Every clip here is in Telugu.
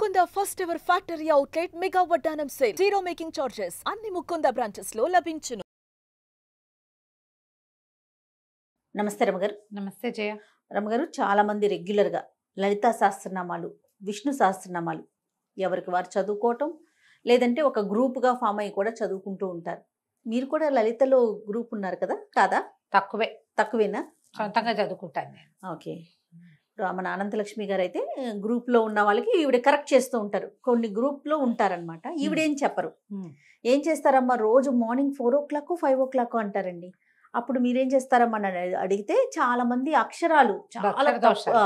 Mukunda first ever factory outlet mega వడ్డానం సేల్. జీరో మేకింగ్ చార్జెస్ అన్ని ముకుంద బ్రాంచెస్ లో లభించును. నమస్తే రమగారు. నమస్తే జయ. రమగారు, చాలా మంది రెగ్యులర్గా లలితా సహస్రనామాలు, విష్ణు సహస్రనామాలు ఎవరికి వారు చదువుకోవటం, లేదంటే ఒక గ్రూప్గా ఫామ్ అయ్యి కూడా చదువుకుంటూ ఉంటారు. మీరు కూడా లలితలో గ్రూప్ ఉన్నారు కదా, కాదా? తక్కువేనా? సొంతంగా చదువుకుంటాను నేను. ఓకే. మన అనంతలక్ష్మి గారు అయితే గ్రూప్లో ఉన్న వాళ్ళకి ఈవిడ కరెక్ట్ చేస్తూ ఉంటారు. కొన్ని గ్రూప్లో ఉంటారనమాట. ఈవిడేం చెప్పరు. ఏం చేస్తారమ్మా, రోజు మార్నింగ్ 4 o'clock 5 o'clock అంటారండి. అప్పుడు మీరేం చేస్తారమ్మా అని అడిగితే చాలా మంది అక్షరాలు చాలా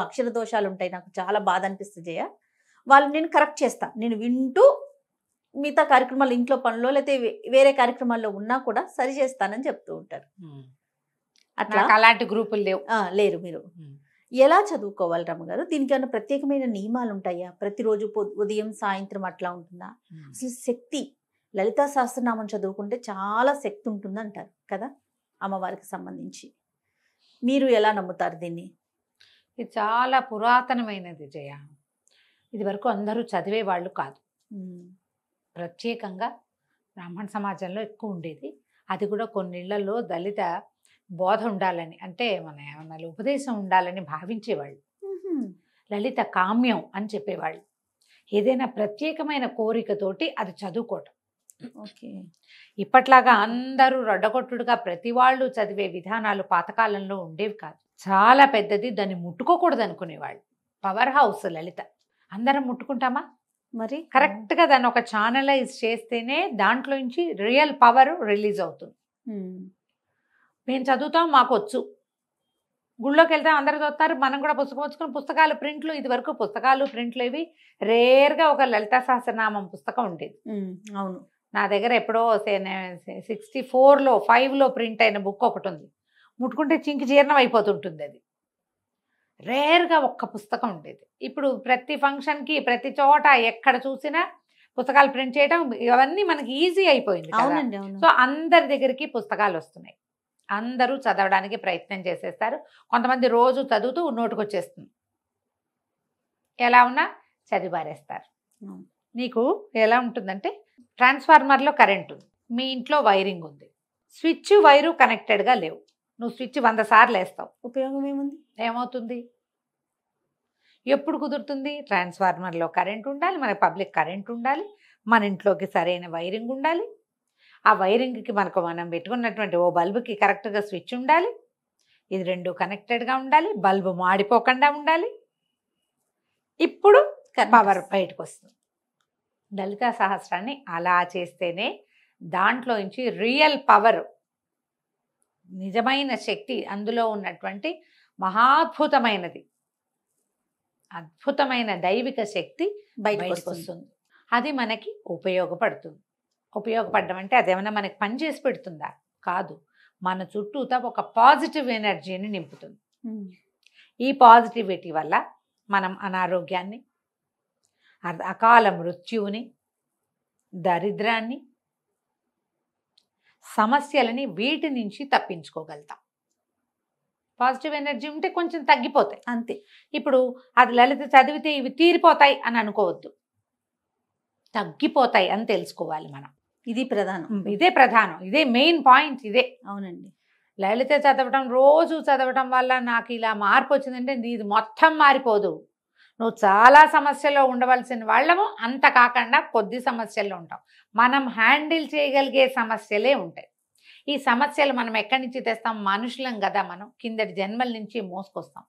అక్షర దోషాలు ఉంటాయి. నాకు చాలా బాధ అనిపిస్తుంది జయ. వాళ్ళు నేను కరెక్ట్ చేస్తా, నేను వింటూ మిగతా కార్యక్రమాలు, ఇంట్లో పనులు లేకపోతే వేరే కార్యక్రమాల్లో ఉన్నా కూడా సరి చేస్తానని చెప్తూ ఉంటారు. అట్లా అలాంటి గ్రూపులు లేరు. మీరు ఎలా చదువుకోవాలి రమ్మగారు? దీనికి ఏమైనా ప్రత్యేకమైన నియమాలు ఉంటాయా? ప్రతిరోజు ఉదయం సాయంత్రం అట్లా ఉంటుందా? అసలు శక్తి, లలితా సహస్రనామం చదువుకుంటే చాలా శక్తి ఉంటుంది అంటారు కదా, అమ్మవారికి సంబంధించి. మీరు ఎలా నమ్ముతారు దీన్ని? ఇది చాలా పురాతనమైనది జయ. ఇది వరకు అందరూ చదివే వాళ్ళు కాదు. ప్రత్యేకంగా బ్రాహ్మణ సమాజంలో ఎక్కువ ఉండేది. అది కూడా కొన్నిళ్లలో దళిత బోధ ఉండాలని, అంటే మన ఉపదేశం ఉండాలని భావించేవాళ్ళు. లలిత కామ్యం అని చెప్పేవాళ్ళు. ఏదైనా ప్రత్యేకమైన కోరికతోటి అది చదువుకోవటం. ఓకే. ఇప్పట్లాగా అందరూ రొడ్డగొట్టుడుగా ప్రతి వాళ్ళు చదివే విధానాలు పాతకాలంలో ఉండేవి కాదు. చాలా పెద్దది, దాన్ని ముట్టుకోకూడదు అనుకునేవాళ్ళు. పవర్ హౌస్ లలిత. అందరం ముట్టుకుంటామా? మరి కరెక్ట్గా దాన్ని ఒక ఛానలైజ్ చేస్తేనే దాంట్లో నుంచి రియల్ పవర్ రిలీజ్ అవుతుంది. మేము చదువుతాం, మాకు వచ్చు. గుళ్ళోకి వెళ్తాం, అందరు చదువుతారు, మనం కూడా పుస్తకం వచ్చుకుని పుస్తకాలు ప్రింట్లు. ఇది వరకు పుస్తకాలు ప్రింట్లు ఇవి రేర్గా ఒక లలితా సహస్రనామం పుస్తకం ఉండేది. అవును, నా దగ్గర ఎప్పుడో 64లో 5లో ప్రింట్ అయిన బుక్ ఒకటి ఉంది. ముట్టుకుంటే చింకి జీర్ణం అయిపోతుంటుంది. అది రేర్గా ఒక్క పుస్తకం ఉండేది. ఇప్పుడు ప్రతి ఫంక్షన్కి, ప్రతి చోట ఎక్కడ చూసినా పుస్తకాలు ప్రింట్ చేయడం, ఇవన్నీ మనకి ఈజీ అయిపోయింది. సో అందరి దగ్గరికి పుస్తకాలు వస్తున్నాయి. అందరూ చదవడానికి ప్రయత్నం చేసేస్తారు. కొంతమంది రోజు చదువుతూ నోటుకొచ్చేస్తుంది. ఎలా ఉన్నా చదివారేస్తారు. నీకు ఎలా ఉంటుందంటే, ట్రాన్స్ఫార్మర్లో కరెంట్ ఉంది, మీ ఇంట్లో వైరింగ్ ఉంది, స్విచ్ వైరు కనెక్టెడ్గా లేవు. నువ్వు స్విచ్ 100 సార్లు వేస్తావు, ఉపయోగం ఏముంది? ఏమవుతుంది? ఎప్పుడు కుదురుతుంది? ట్రాన్స్ఫార్మర్లో కరెంట్ ఉండాలి, మన పబ్లిక్ కరెంట్ ఉండాలి, మన ఇంట్లోకి సరైన వైరింగ్ ఉండాలి, ఆ వైరింగ్కి మనం పెట్టుకున్నటువంటి ఓ బల్బుకి కరెక్ట్గా స్విచ్ ఉండాలి, ఇది 2 కనెక్టెడ్గా ఉండాలి, బల్బు మాడిపోకుండా ఉండాలి. ఇప్పుడు పవర్ బయటకు వస్తుంది. లలితా సహస్రాన్ని అలా చేస్తేనే దాంట్లో నుంచి రియల్ పవర్, నిజమైన శక్తి, అందులో ఉన్నటువంటి మహాద్భుతమైనది, అద్భుతమైన దైవిక శక్తి బయటకు వస్తుంది. అది మనకి ఉపయోగపడుతుంది. ఉపయోగపడడం అంటే అదేమన్నా మనకి పని చేసి పెడుతుందా? కాదు. మన చుట్టూతా ఒక పాజిటివ్ ఎనర్జీని నింపుతుంది. ఈ పాజిటివిటీ వల్ల మనం అనారోగ్యాన్ని, అకాల మృత్యువుని, దరిద్రాన్ని, సమస్యలని, వీటి నుంచి తప్పించుకోగలుగుతాం. పాజిటివ్ ఎనర్జీ ఉంటే కొంచెం తగ్గిపోతాయి అంతే. ఇప్పుడు అది లలిత చదివితే ఇవి తీరిపోతాయి అని అనుకోవద్దు, తగ్గిపోతాయి అని తెలుసుకోవాలి మనం. ఇది ప్రధానం. ఇదే ప్రధానం, ఇదే మెయిన్ పాయింట్. ఇదే. అవునండి. లలిత చదవటం, రోజు చదవటం వల్ల నాకు ఇలా మార్పు వచ్చిందంటే ఇది మొత్తం మారిపోదు. నువ్వు చాలా సమస్యల్లో ఉండవలసిన వాళ్ళము, అంత కాకుండా కొద్ది సమస్యల్లో ఉంటాం. మనం హ్యాండిల్ చేయగలిగే సమస్యలే ఉంటాయి. ఈ సమస్యలు మనం ఎక్కడి నుంచి తెస్తాం? మనుషులం కదా మనం, కిందటి జన్మల నుంచి మోసుకొస్తాం.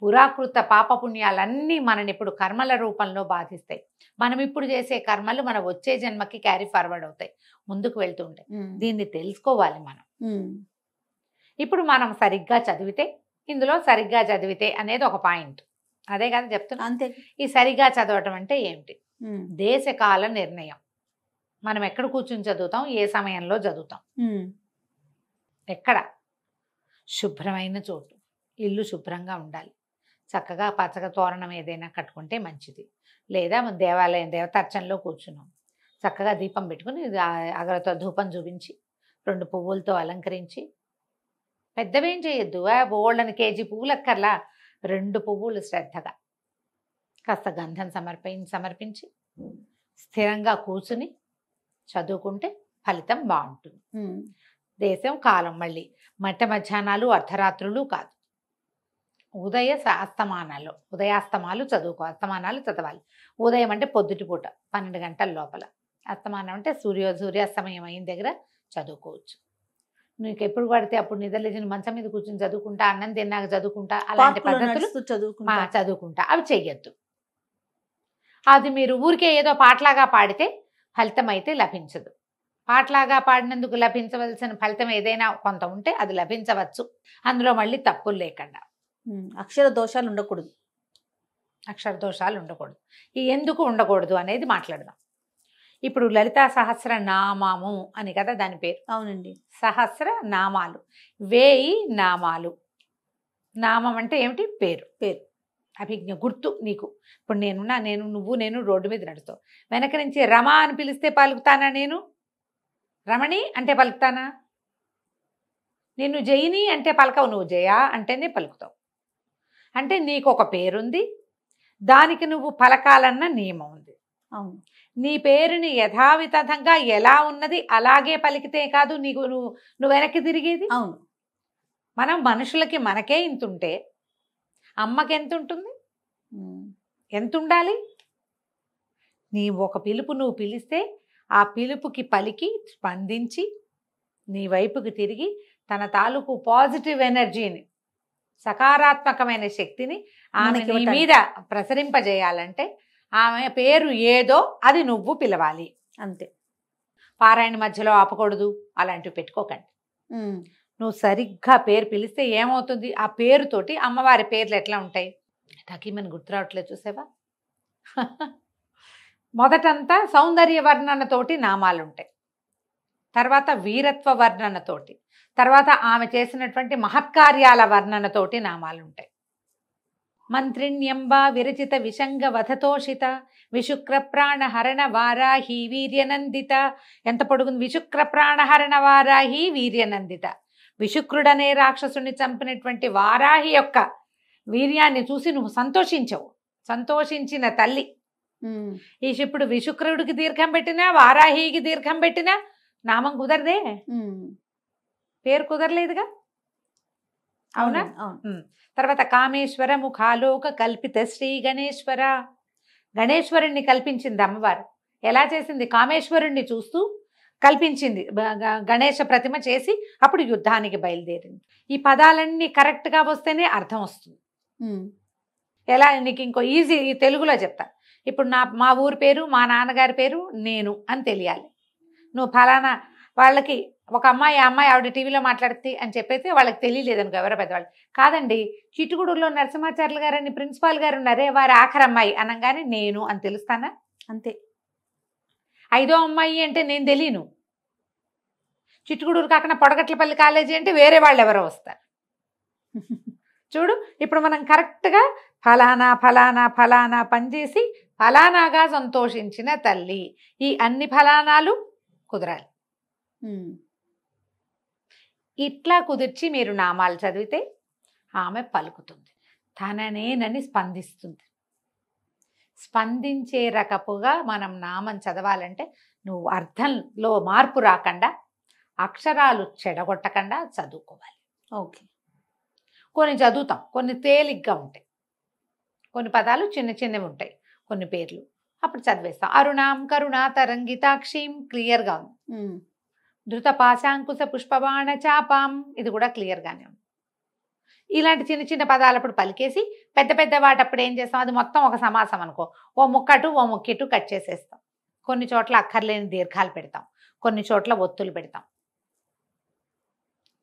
పురాకృత పాపపుణ్యాలన్నీ మనని ఇప్పుడు కర్మల రూపంలో బాధిస్తాయి. మనం ఇప్పుడు చేసే కర్మలు మన వచ్చే జన్మకి క్యారీ ఫార్వర్డ్ అవుతాయి, ముందుకు వెళ్తూ ఉంటాయి. దీన్ని తెలుసుకోవాలి మనం. ఇప్పుడు మనం సరిగ్గా చదివితే, ఇందులో సరిగ్గా చదివితే అనేది ఒక పాయింట్. అదే కదా చెప్తున్నా. అంతే. ఈ సరిగ్గా చదవటం అంటే ఏమిటి? దేశకాల నిర్ణయం. మనం ఎక్కడ కూర్చుని చదువుతాం, ఏ సమయంలో చదువుతాం, ఎక్కడ? శుభ్రమైన చోటు, ఇల్లు శుభ్రంగా ఉండాలి, చక్కగా పచ్చగా తోరణం ఏదైనా కట్టుకుంటే మంచిది. లేదా దేవాలయం దేవతార్చనలో కూర్చున్నాం, చక్కగా దీపం పెట్టుకుని అగరతో ధూపం చూపించి 2 పువ్వులతో అలంకరించి, పెద్దవేం చేయొద్దు, బోళ్ళని కేజీ పువ్వులు అక్కర్లా, 2 పువ్వులు శ్రద్ధగా కాస్త గంధం సమర్పించి స్థిరంగా కూర్చుని చదువుకుంటే ఫలితం బాగుంటుంది. దేశం కాలం మళ్ళీ మధ్యాహ్నాలు అర్ధరాత్రులు కాదు, ఉదయాస్తమాలు అస్తమానాలు చదవాలి. ఉదయం అంటే పొద్దుటిపూట 12 గంటల లోపల, అస్తమానం అంటే సూర్యాస్తమయం అయిన దగ్గర చదువుకోవచ్చు. నీకు ఎప్పుడు పడితే అప్పుడు నిద్రలేచిన మంచం మీద కూర్చొని చదువుకుంటా, అన్నం తిన్నాక చదువుకుంటా, అలాంటి పద్ధతులు చదువుకుంటా అవి చెయ్యొద్దు. అది మీరు ఊరికే ఏదో పాటలాగా పాడితే ఫలితం అయితే లభించదు. పాటలాగా పాడినందుకు లభించవలసిన ఫలితం ఏదైనా కొంత ఉంటే అది లభించవచ్చు, అందులో మళ్ళీ తప్పులు లేకుండా. అక్షర దోషాలు ఉండకూడదు. ఈ ఎందుకు ఉండకూడదు అనేది మాట్లాడదాం. ఇప్పుడు లలితా సహస్ర నామము అని కదా దాని పేరు. అవునండి. సహస్ర నామాలు, 1000 నామాలు. నామం అంటే ఏమిటి? పేరు. అభిజ్ఞ, గుర్తు. నీకు ఇప్పుడు నేను రోడ్డు మీద నడుస్తావు, వెనక నుంచి రమ అని పిలిస్తే పలుకుతానా? నేను రమణి అంటే పలుకుతానా? నిన్ను జయిని అంటే పలకవు, నువ్వు జయ అంటేనే పలుకుతావు. అంటే నీకు ఒక పేరుంది, దానికి నువ్వు పలకాలన్న నియమం ఉంది. అవును. నీ పేరుని యథావిధంగా ఎలా ఉన్నది అలాగే పలికితే కాదు నువ్వు వెనక్కి తిరిగేది. అవును. మనం మనుషులకి మనకే ఇంత ఉంటే అమ్మకి ఎంత ఉంటుంది? ఎంత ఉండాలి? నీ ఒక పిలుపు నువ్వు పిలిస్తే ఆ పిలుపుకి పలికి స్పందించి నీ వైపుకి తిరిగి తన తాలూకు పాజిటివ్ ఎనర్జీని, సకారాత్మకమైన శక్తిని ఆమె నీ మీద ప్రసరింపజేయాలంటే ఆమె పేరు ఏదో అది నువ్వు పిలవాలి అంతే. పారాయణ మధ్యలో ఆపకూడదు, అలాంటివి పెట్టుకోకండి. నువ్వు సరిగ్గా పేరు పిలిస్తే ఏమవుతుంది? ఆ పేరుతోటి అమ్మవారి పేర్లు ఎట్లా ఉంటాయి? టకీమని గుర్తు రావట్లేదు, చూసావా? మొదటంతా సౌందర్య వర్ణనతోటి నామాలు ఉంటాయి, తర్వాత వీరత్వ వర్ణనతోటి, తర్వాత ఆమె చేసినటువంటి మహత్కార్యాల వర్ణనతోటి నామాలు ఉంటాయి. మంత్రిణ్యంబా విరచిత విషంగ వధతోషిత విశుక్ర ప్రాణహరణ వారాహి వీర్యనందిత. ఎంత పొడుగుంది! విశుక్ర ప్రాణహరణ వారాహి వీర్యనందిత. విశుక్రుడనే రాక్షసుని చంపినటువంటి వారాహి యొక్క వీర్యాన్ని చూసి నువ్వు సంతోషించవు, సంతోషించిన తల్లి. ఇప్పుడు విశుక్రుడికి దీర్ఘం పెట్టినా వారాహికి దీర్ఘం పెట్టినా నామం కుదరదే, పేరు కుదరలేదుగా, అవునా? తర్వాత కామేశ్వర ముఖాలోక కల్పిత శ్రీ గణేశ్వర. గణేశ్వరుణ్ణి కల్పించింది అమ్మవారు. ఎలా చేసింది? కామేశ్వరుణ్ణి చూస్తూ కల్పించింది, గణేశ ప్రతిమ చేసి అప్పుడు యుద్ధానికి బయలుదేరింది. ఈ పదాలన్నీ కరెక్ట్గా వస్తేనే అర్థం వస్తుంది. ఎలా? నీకు ఇంకో ఈజీ తెలుగులో చెప్తా. ఇప్పుడు మా ఊరి పేరు, మా నాన్నగారి పేరు నేను అని తెలియాలి. నువ్వు ఫలానా వాళ్ళకి ఒక అమ్మాయి ఆవిడ టీవీలో మాట్లాడుతుంది అని చెప్పైతే వాళ్ళకి తెలియలేదనుకో, ఎవరో పెద్దవాళ్ళు. కాదండి, చిట్టుగూడూరులో నరసింహాచార్యులు గారని ప్రిన్సిపాల్ గారు ఉన్నారే, వారి ఆఖరి అమ్మాయి అనగానే నేను అని తెలుస్తానా? అంతే. 5వ అమ్మాయి అంటే నేను తెలియను. చిట్టుగూడూరు కాకుండా పొడగట్లపల్లి కాలేజీ అంటే వేరే వాళ్ళు ఎవరో వస్తారు. చూడు, ఇప్పుడు మనం కరెక్ట్గా ఫలానా ఫలానా ఫలానా పనిచేసి ఫలానాగా సంతోషించిన తల్లి, ఈ అన్ని ఫలానాలు కుదరాలి. ఇట్లా కుదిర్చి మీరు నామాలు చదివితే ఆమె పలుకుతుంది, తననేనని స్పందిస్తుంది. స్పందించే రకపుగా మనం నామం చదవాలంటే నువ్వు అర్థంలో మార్పు రాకుండా, అక్షరాలు చెడగొట్టకుండా చదువుకోవాలి. ఓకే. కొన్ని చదువుతాం, కొన్ని తేలిగ్గా ఉంటాయి, కొన్ని పదాలు చిన్న చిన్నవి ఉంటాయి, కొన్ని పేర్లు అప్పుడు చదివేస్తాం. అరుణాం కరుణా తరంగితాక్షిం క్లియర్గా ఉంది. ధృత పాశాంకుశ పుష్పబాణ చాపాం, ఇది కూడా క్లియర్గానే ఉంది. ఇలాంటి చిన్న చిన్న పదాలు అప్పుడు పలికేసి పెద్ద పెద్ద వాటప్పుడు ఏం చేస్తాం? అది మొత్తం ఒక సమాసం అనుకో, ఓ ముక్కటు ఓ ముక్కిటు కట్ చేసేస్తాం. కొన్ని చోట్ల అక్కర్లేని దీర్ఘాలు పెడతాం, కొన్ని చోట్ల ఒత్తులు పెడతాం.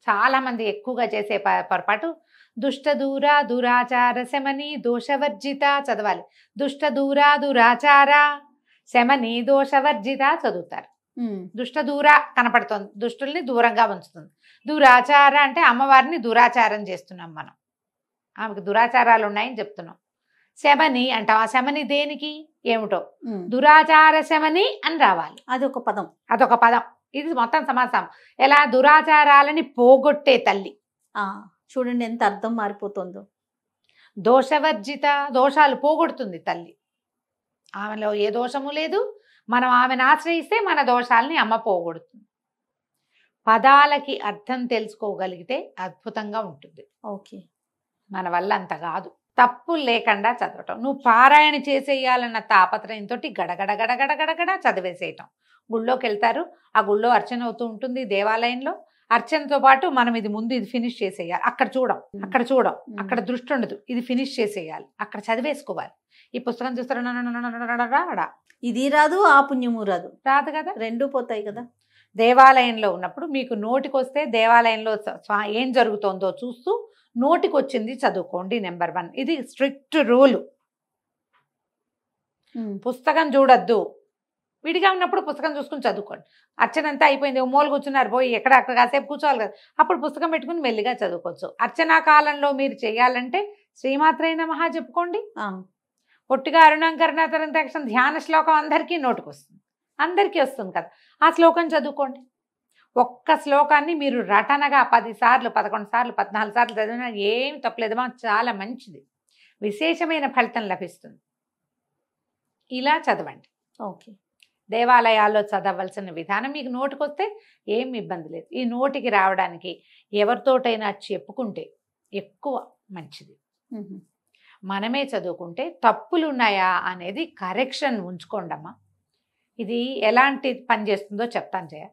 చాలామంది ఎక్కువగా చేసే పొరపాటు దుష్ట దూరా దురాచార శమని దోషవర్జిత చదవాలి. దుష్ట దూరా దురాచార శమని దోషవర్జిత చదువుతారు. దుష్ట దూర కనపడుతుంది, దుష్టుల్ని దూరంగా ఉంచుతుంది. దురాచార అంటే అమ్మవారిని దురాచారం చేస్తున్నాం మనం, ఆమెకు దురాచారాలు ఉన్నాయని చెప్తున్నాం. శమని అంటాం, ఆ శమని దేనికి ఏమిటో, దురాచార శమని అని రావాలి. అదొక పదం. ఇది మొత్తం సమాసం. ఎలా? దురాచారాలని పోగొట్టే తల్లి. చూడండి ఎంత అర్థం మారిపోతుందో. దోషవర్జిత, దోషాలు పోగొడుతుంది తల్లి. ఆమెలో ఏ దోషము లేదు, మనం ఆమెను ఆశ్రయిస్తే మన దోషాలని అమ్మ పోగొడుతుంది. పదాలకి అర్థం తెలుసుకోగలిగితే అద్భుతంగా ఉంటుంది. ఓకే. మన వల్ల అంత కాదు. తప్పు లేకుండా చదవటం. నువ్వు పారాయణ చేసేయాలన్న తాపత్రయంతో గడగడ గడగడ గడగడ చదివేసేయటం. గుళ్ళోకి వెళ్తారు, ఆ గుళ్ళో అర్చన అవుతూ ఉంటుంది, దేవాలయంలో అర్చనతో పాటు మనం ఇది ముందు ఇది ఫినిష్ చేసేయాలి, అక్కడ చూడం, అక్కడ చూడం, అక్కడ దృష్టి ఉండదు, ఇది ఫినిష్ చేసేయాలి, అక్కడ చదివేసుకోవాలి. ఈ పుస్తకం చూస్తారా, ఇది రాదు, ఆ పుణ్యము రాదు, రాదు కదా, రెండూ పోతాయి కదా. దేవాలయంలో ఉన్నప్పుడు మీకు నోటికొస్తే దేవాలయంలో ఏం జరుగుతోందో చూస్తూ నోటికొచ్చింది చదువుకోండి. నెంబర్ 1, ఇది స్ట్రిక్ట్ రూల్. పుస్తకం చూడొద్దు. విడిగా ఉన్నప్పుడు పుస్తకం చూసుకుని చదువుకోండి. అర్చన అంతా అయిపోయింది, మూల కూర్చున్నారు, పోయి ఎక్కడ అక్కడ కాసేపు కూర్చోవాలి కదా, అప్పుడు పుస్తకం పెట్టుకుని మెల్లిగా చదువుకోవచ్చు. అర్చనా కాలంలో మీరు చేయాలంటే శ్రీమాత్రే నమః చెప్పుకోండి. పొట్టిగా అరుణంకరణాతరంతక్షం ధ్యాన శ్లోకం అందరికీ నోటికి వస్తుంది, అందరికీ వస్తుంది కదా, ఆ శ్లోకం చదువుకోండి. ఒక్క శ్లోకాన్ని మీరు రటనగా 10 సార్లు 11 సార్లు 14 సార్లు చదివినా ఏం తప్పలేదమ్మా, చాలా మంచిది, విశేషమైన ఫలితం లభిస్తుంది. ఇలా చదవండి. ఓకే. దేవాలయాల్లో చదవలసిన విధానం మీకు నోటికొస్తే ఏం ఇబ్బంది లేదు. ఈ నోటికి రావడానికి ఎవరితోటైనా చెప్పుకుంటే ఎక్కువ మంచిది. మనమే చదువుకుంటే తప్పులు ఉన్నాయా అనేది కరెక్షన్ ఉంచుకోండమ్మా. ఇది ఎలాంటి పని చేస్తుందో చెప్తాను జయ,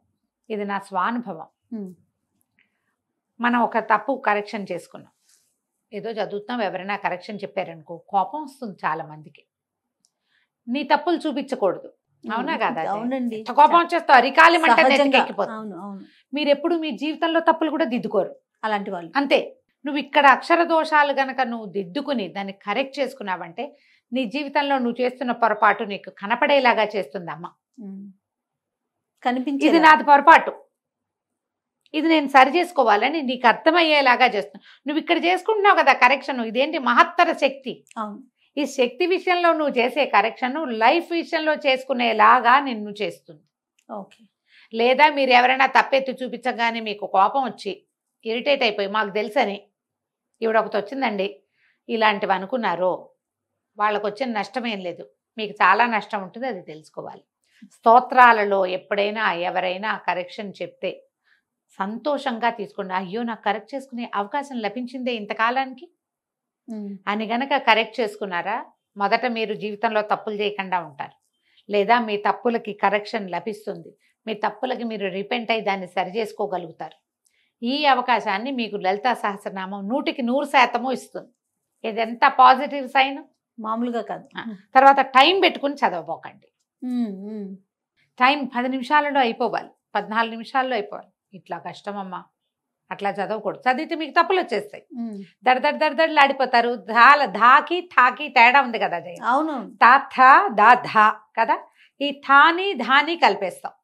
ఇది నా స్వానుభవం. మనం ఒక తప్పు కరెక్షన్ చేసుకున్నాం, ఏదో చదువుతాం, ఎవరైనా కరెక్షన్ చెప్పారనుకో కోపం వస్తుంది చాలా మందికి. నీ తప్పులు చూపించకూడదు, అవునా కదా? అవునండి. కోపం వచ్చేస్తావు, అరికాలి మంట నెత్తికెక్కిపోతుంది. మీరు ఎప్పుడు మీ జీవితంలో తప్పులు కూడా దిద్దుకోరు అలాంటి వాళ్ళు. అంతే. నువ్వు ఇక్కడ అక్షర దోషాలు గనక నువ్వు దిద్దుకుని దాన్ని కరెక్ట్ చేసుకున్నావంటే నీ జీవితంలో నువ్వు చేస్తున్న పొరపాటు నీకు కనపడేలాగా చేస్తుంది అమ్మ. కనిపించి ఇది నాది పొరపాటు, ఇది నేను సరి చేసుకోవాలని నీకు అర్థమయ్యేలాగా చేస్తున్నావు. నువ్వు ఇక్కడ చేసుకుంటున్నావు కదా కరెక్షన్, ఇదేంటి మహత్తర శక్తి. ఈ శక్తి విషయంలో నువ్వు చేసే కరెక్షన్ లైఫ్ విషయంలో చేసుకునేలాగా నిన్ను చేస్తుంది. ఓకే. లేదా మీరు ఎవరైనా తప్పెత్తి చూపించగానే మీకు కోపం వచ్చి ఇరిటేట్ అయిపోయి మాకు తెలుసని ఈవిడ ఒకటి వచ్చిందండి ఇలాంటివి అనుకున్నారో వాళ్ళకు వచ్చిన నష్టం ఏం లేదు, మీకు చాలా నష్టం ఉంటుంది, అది తెలుసుకోవాలి. స్తోత్రాలలో ఎప్పుడైనా ఎవరైనా కరెక్షన్ చెప్తే సంతోషంగా తీసుకోండి. అయ్యో నాకు కరెక్ట్ చేసుకునే అవకాశం లభించిందే ఇంతకాలానికి అని గనక కరెక్ట్ చేసుకున్నారా, మొదట మీరు జీవితంలో తప్పులు చేయకుండా ఉంటారు. లేదా మీ తప్పులకి కరెక్షన్ లభిస్తుంది, మీ తప్పులకి మీరు రిపెంట్ అయ్యి దాన్ని సరి చేసుకోగలుగుతారు. ఈ అవకాశాన్ని మీకు లలితా సహస్రనామం 100% ఇస్తుంది. ఇది ఎంత పాజిటివ్ సైన్, మామూలుగా కాదు. తర్వాత టైం పెట్టుకుని చదవబోకండి. టైం 10 నిమిషాలలో అయిపోవాలి, 14 నిమిషాల్లో అయిపోవాలి. ఇట్లా కష్టమమ్మా, అట్లా చదవకూడదు. చదివితే మీకు తప్పులు వచ్చేస్తాయి, దడదడలాడిపోతారు. ఆడిపోతారు. ధాకి ఠాకి తేడా ఉంది కదా జయ. అవును. తా థా దా ధా కదా, ఈ ఠాని ధాని కలిపేస్తాం,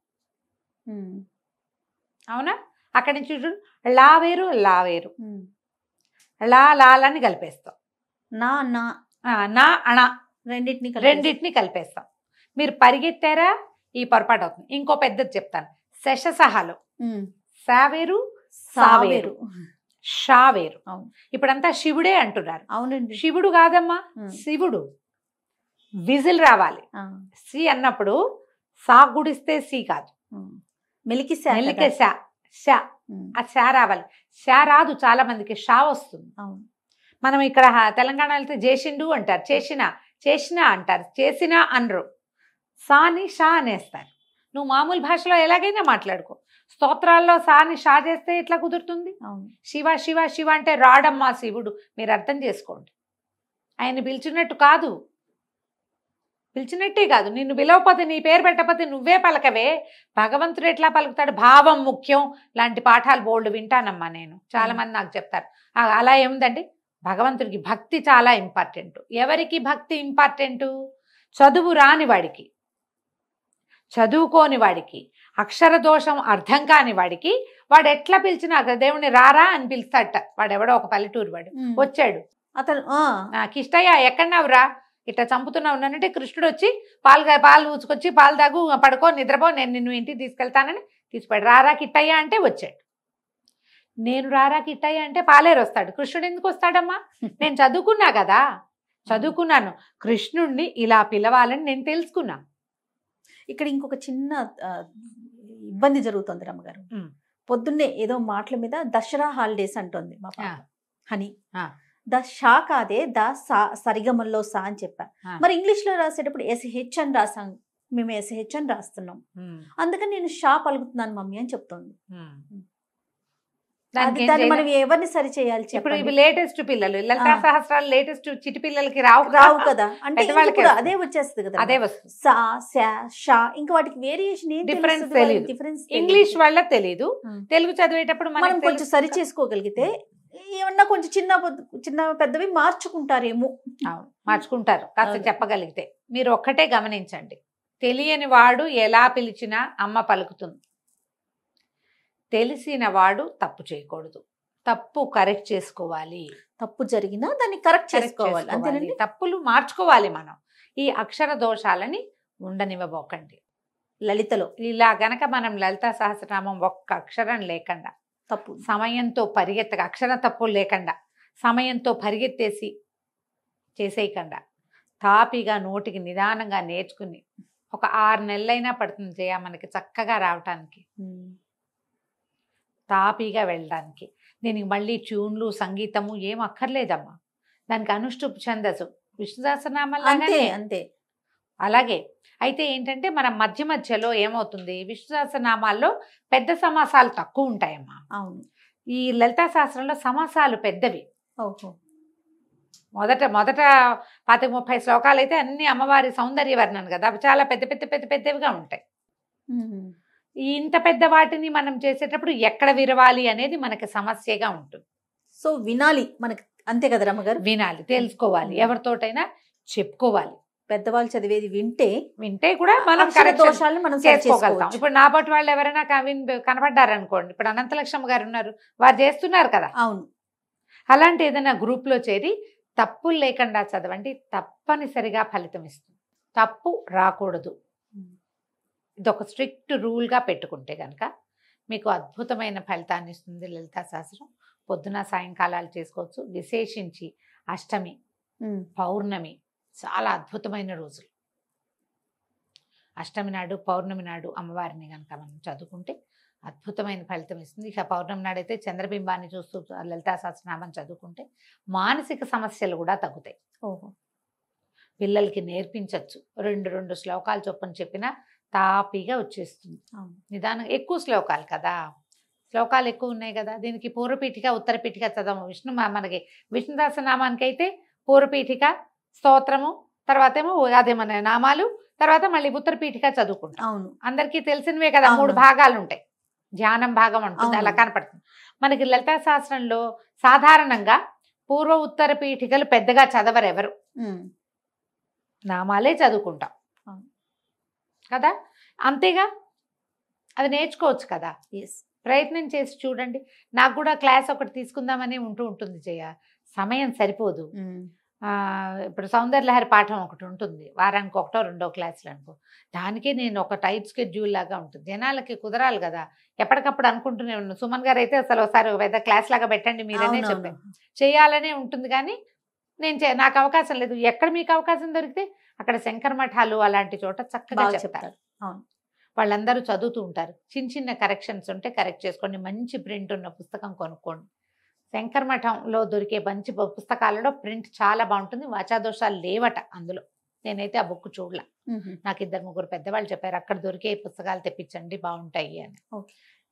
అవునా? అక్కడి నుంచి చూడు, లా వేరు లా వేరు, లాలని కలిపేస్తాం, నా నా నా అణ రెండింటిని కలిపేస్తాం. మీరు పరిగెత్తారా ఈ పొరపాటు అవుతుంది. ఇంకో పెద్దది చెప్తాను, శశసహాలు సావేరు సావేరు షావేరు. ఇప్పుడంతా శివుడే అంటున్నారు. అవునండి. శివుడు కాదమ్మా, శివుడు. విజిల్ రావాలి. సి అన్నప్పుడు సా గుడిస్తే సి కాదు, మెలికి షా, ఆ షా రావాలి. షా రాదు చాలా మందికి, షా వస్తుంది. మనం ఇక్కడ తెలంగాణ వెళ్తే చేసిండు అంటారు, చేసినా అంటారు, చేసినా అనరు. సాని షా అనేస్తారు. నువ్వు మామూలు భాషలో ఎలాగైనా మాట్లాడుకో, స్తోత్రాల్లో సాని షా చేస్తే ఎట్లా కుదురుతుంది? శివ శివ శివ అంటే రాడమ్మా శివుడు, మీరు అర్థం చేసుకోండి. ఆయన పిలిచినట్టు కాదు, పిలిచినట్టే కాదు. నిన్ను పిలవకపోతే, నీ పేరు పెట్టకపోతే నువ్వే పలకవే, భగవంతుడు ఎట్లా పలుకుతాడు? భావం ముఖ్యం లాంటి పాఠాలు బోల్డ్ వింటానమ్మా నేను. చాలా మంది నాకు చెప్తారు అలా ఏముందండి, భగవంతుడికి భక్తి చాలా ఇంపార్టెంట్. ఎవరికి భక్తి ఇంపార్టెంటు? చదువు రాని వాడికి, చదువుకోని వాడికి, అక్షర దోషం అర్థం కాని వాడికి, వాడు ఎట్లా పిలిచినా దేవుని రారా అని పిలుస్తాడట. వాడెవడో ఒక పల్లెటూరు వాడు వచ్చాడు, అతను కిష్టయ్య ఎక్కడన్నావురా, ఇట్లా చంపుతున్నావు అంటే కృష్ణుడు వచ్చి పాలు ఊచుకొచ్చి పాలు తాగు పడుకో నిద్రపో, నేను నిన్ను ఇంటికి తీసుకెళ్తానని తీసుకుపోయాడు. రారా కిట్టయ్య అంటే వచ్చాడు. నేను రారా కిట్టయ్య అంటే పాలేరు వస్తాడు. కృష్ణుడు ఎందుకు వస్తాడమ్మా? నేను చదువుకున్నా కదా, చదువుకున్నాను. కృష్ణుడిని ఇలా పిలవాలని నేను తెలుసుకున్నా. ఇక్కడ ఇంకొక చిన్న ఇబ్బంది జరుగుతుంది రమ్మగారు. పొద్దున్నే ఏదో మాటల మీద దసరా హాలిడేస్ అంటుంది మా పాప హనీ. ద షా కాదే ద సరిగమల్లో సా అని చెప్పా. మరి ఇంగ్లీష్ లో రాసేటప్పుడు SH అని రాసాం, మేము SH అని రాస్తున్నాం, అందుకని నేను షా పలుకుతున్నాను మమ్మీ అని చెప్తుంది. దాన్ని మనం ఎవరిని సరి చేయాలి? ఇప్పుడు ఇవి లేటెస్ట్ పిల్లలు, లలితా సహస్రాలు లేటెస్ట్ చిటి పిల్లలకి రావు కదా, అంటే అదే వచ్చేస్తుంది కదా, అదే వస్తుంది. సా సా షా, ఇంకా వాటికి వేరియేషన్ డిఫరెన్స్ తెలియదు, ఇంగ్లీష్ వాళ్ళ తెలియదు. తెలుగు చదివేటప్పుడు మనం కొంచెం సరి చేసుకోగలిగితే ఏమన్నా కొంచెం చిన్న పెద్దవి మార్చుకుంటారేమో. మార్చుకుంటారు కాస్త చెప్పగలిగితే. మీరు ఒక్కటే గమనించండి, తెలియని వాడు ఎలా పిలిచినా అమ్మ పలుకుతుంది. తెలిసిన వాడు తప్పు చేయకూడదు, తప్పు కరెక్ట్ చేసుకోవాలి. తప్పు జరిగినా దాన్ని కరెక్ట్ చేసుకోవాలి, అంతేనండి. తప్పులు మార్చుకోవాలి మనం. ఈ అక్షర దోషాలని ఉండనివ్వబోకండి. లలితలో ఇలా గనక మనం లలితా సహస్రనామం ఒక్క అక్షరం లేకుండా, తప్పు సమయంతో పరిగెత్తగా, అక్షర తప్పులు లేకుండా సమయంతో పరిగెత్తేసి చేసేయకుండా తాపిగా నోటికి నిదానంగా నేర్చుకుని ఒక 6 నెలలైనా పడుతుంది జయ మనకి చక్కగా రావటానికి, తాపీగా వెళ్ళడానికి. దీనికి మళ్ళీ ట్యూన్లు సంగీతము ఏం అక్కర్లేదమ్మా. దానికి అనుష్ఠుప్ ఛందస్సు విష్ణు సహస్రనామాలాగానే అంతే. అలాగే అయితే ఏంటంటే మనం మధ్య మధ్యలో ఏమవుతుంది, విష్ణు సహస్రనామాల్లో పెద్ద సమాసాలు తక్కువ ఉంటాయమ్మా. అవును. ఈ లలితా శాస్త్రంలో సమాసాలు పెద్దవి. మొదట 20-30 శ్లోకాలు అయితే అన్ని అమ్మవారి సౌందర్య వర్ణన కదా, అవి చాలా పెద్దవిగా ఉంటాయి. ఇంత పెద్ద వాటిని మనం చేసేటప్పుడు ఎక్కడ విరవాలి అనేది మనకి సమస్యగా ఉంటుంది. సో వినాలి మనకి, అంతే కదా రమ్మగారు? వినాలి, తెలుసుకోవాలి, ఎవరితోటైనా చెప్పుకోవాలి. పెద్దవాళ్ళు చదివేది వింటే కూడా మనం దోషాలను మనం చేసుకోగలుగుతాం. ఇప్పుడు నా పాటు వాళ్ళు ఎవరైనా కనపడ్డారు అనుకోండి, ఇప్పుడు అనంతలక్ష్మి గారు ఉన్నారు, వారు చేస్తున్నారు కదా. అవును. అలాంటి ఏదైనా గ్రూప్ లో చేరి తప్పులు లేకుండా చదవండి, తప్పనిసరిగా ఫలితం ఇస్తుంది. తప్పు రాకూడదు, ఇదొక స్ట్రిక్ట్ రూల్గా పెట్టుకుంటే కనుక మీకు అద్భుతమైన ఫలితాన్ని ఇస్తుంది లలితా సహస్రం. పొద్దున సాయంకాలాలు చేసుకోవచ్చు. విశేషించి అష్టమి, పౌర్ణమి చాలా అద్భుతమైన రోజులు. అష్టమి నాడు, పౌర్ణమి నాడు అమ్మవారిని కనుక మనం చదువుకుంటే అద్భుతమైన ఫలితం ఇస్తుంది. ఇక పౌర్ణమి నాడైతే చంద్రబింబాన్ని చూస్తూ లలితా సహస్రనామం చదువుకుంటే మానసిక సమస్యలు కూడా తగ్గుతాయి. పిల్లలకి నేర్పించవచ్చు. 2 శ్లోకాలు చొప్పున చెప్పినా తాపీగా వచ్చేస్తుంది. నిదానం, ఎక్కువ శ్లోకాలు కదా, శ్లోకాలు ఎక్కువ ఉన్నాయి కదా. దీనికి పూర్వపీఠిక ఉత్తరపీఠిక చదవము. మనకి విష్ణు సహస్రనామానికి అయితే పూర్వపీఠిక, స్తోత్రము, తర్వాత ఏమో అదే మన నామాలు, తర్వాత మళ్ళీ ఉత్తరపీఠిక చదువుకుంటాం. అవును, అందరికీ తెలిసినవే కదా. 3 భాగాలు ఉంటాయి, ధ్యానం భాగం ఉంటుంది, అలా కనపడుతుంది. మనకి లలితా శాస్త్రంలో సాధారణంగా పూర్వ ఉత్తర పీఠికలు పెద్దగా చదవరు ఎవరు, నామాలే చదువుకుంటాం కదా. అంతేగా, అది నేర్చుకోవచ్చు కదా. ప్రయత్నం చేసి చూడండి. నాకు కూడా క్లాస్ ఒకటి తీసుకుందామని ఉంటుంది జయ, సమయం సరిపోదు. ఇప్పుడు సౌందర్యలహరి పాఠం ఒకటి ఉంటుంది, వారానికి 1-2 క్లాసులు అనుకో. దానికే నేను ఒక టైట్ స్కెడ్యూల్ లాగా ఉంటుంది. జనాలకి కుదరాలి కదా. ఎప్పటికప్పుడు అనుకుంటూనే ఉన్నాను. సుమన్ గారు అయితే అసలు ఒకసారి పెద్ద క్లాస్ లాగా పెట్టండి మీరనే చెప్పాను, చేయాలనే ఉంటుంది. కానీ నాకు అవకాశం లేదు. ఎక్కడ మీకు అవకాశం దొరికితే అక్కడ శంకర మఠాలు అలాంటి చోట చక్కగా చెప్తారు. వాళ్ళందరూ చదువుతూ ఉంటారు. చిన్న కరెక్షన్స్ ఉంటే కరెక్ట్ చేసుకోండి. మంచి ప్రింట్ ఉన్న పుస్తకం కొనుక్కోండి. శంకర మఠంలో దొరికే మంచి పుస్తకాలలో ప్రింట్ చాలా బాగుంటుంది. వాచాదోషాలు లేవట అందులో. నేనైతే ఆ బుక్ చూడలా. నాకు 2-3 పెద్దవాళ్ళు చెప్పారు, అక్కడ దొరికే పుస్తకాలు తెప్పించండి బాగుంటాయి అని.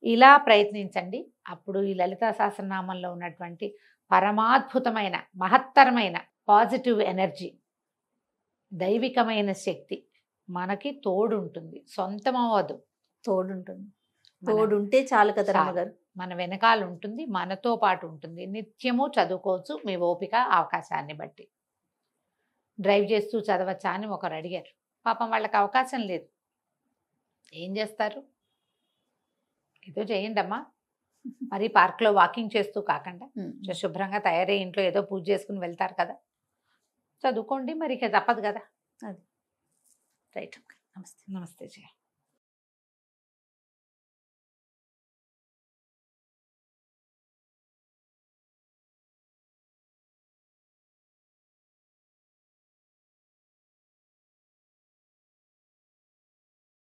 ఇలా ప్రయత్నించండి. అప్పుడు ఈ లలితా సహస్రనామంలో ఉన్నటువంటి పరమాద్భుతమైన మహత్తరమైన పాజిటివ్ ఎనర్జీ, దైవికమైన శక్తి మనకి తోడుంటుంది. సొంతం అవ్వదు, తోడుంటుంది. తోడుంటే చాలు కదా రమ్మగారు. మన వెనకాల ఉంటుంది, మనతో పాటు ఉంటుంది. నిత్యము చదువుకోవచ్చు మీ ఓపిక అవకాశాన్ని బట్టి. డ్రైవ్ చేస్తూ చదవచ్చా అని ఒకరు అడిగారు. పాపం వాళ్ళకి అవకాశం లేదు, ఏం చేస్తారు? ఏదో చేయండి అమ్మా. మరి పార్క్లో వాకింగ్ చేస్తూ కాకుండా శుభ్రంగా తయారై ఇంట్లో ఏదో పూజ చేసుకుని వెళ్తారు కదా, చదువుకోండి. మరి ఇక తప్పదు కదా. అది రైట్. నమస్తే. నమస్తే జయ.